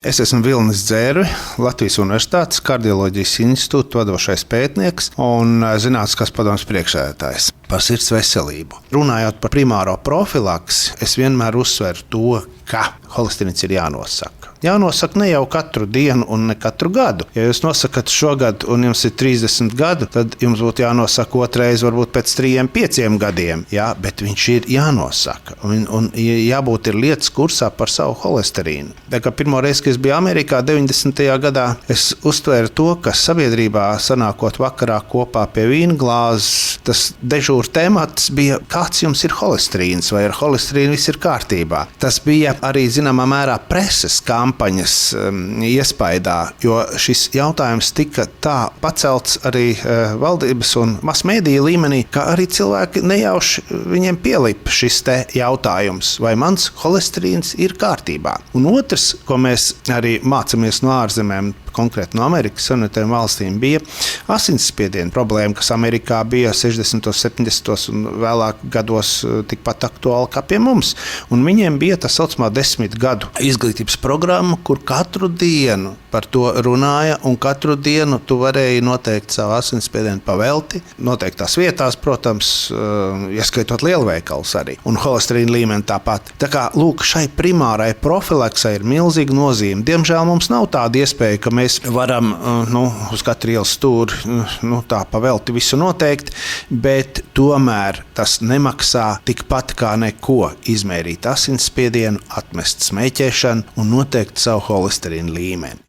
Es esmu Vilnis Dzērvi, Latvijas Universitātes Kardioloģijas institūta vadošais pētnieks un Zinātniskās padomes priekšsēdētājs par sirds veselību. Runājot par primāro profilaksi, es vienmēr uzsveru to, ka holesterīns ir jānosaka. Jānosaka ne jau katru dienu un ne katru gadu. Ja jūs nosakat šogad un jums ir 30 gadu, tad jums būtu jānosaka otrais, varbūt pēc 3-5 gadiem. Jā, bet viņš ir jānosaka. Un jābūt ir lietas kursā par savu holesterīnu. Tā kā pirmo reizi, kad es biju Amerikā 90. gadā, es uztvēru to, ka sabiedrībā sanākot vakarā kopā pie vīna glāzes, tas dežūra temats bija, kāds jums ir holesterīns vai ar holesterīnu viss ir kārtībā. Tas bija arī zināmā mērā preses kampaņas iespaidā, jo šis jautājums tika tā pacelts arī valdības un masmediju līmenī, ka arī cilvēki nejauši viņiem pielipa šis te jautājums, vai mans holesterīns ir kārtībā. Un otrs, ko mēs arī mācāmies no ārzemēm, konkrēti no Amerikas Savienotajām valstīm, bija asinsspiediena problēma, kas Amerikā bija 60., 70. un vēlāk gados tikpat aktuāla kā pie mums. Un viņiem bija tā saucamā 10 gadu izglītības programma, kur katru dienu par to runāja, un katru dienu tu varēji noteikt savu asinsspiedienu pa velti, noteiktās vietās, protams, ieskaitot lielveikalus arī, un holesterīna līmeni tāpat. Tā kā, lūk, šai primārai profilaksei ir milzīga nozīme. Diemžēl mums nav tāda iespēja, ka mēs varam uz katru ielas stūri tā pa velti visu noteikt, bet tomēr tas nemaksā tikpat kā neko izmērīt asinsspiedienu, atmest smēķēšanu un noteikt savu holesterīna līmeni.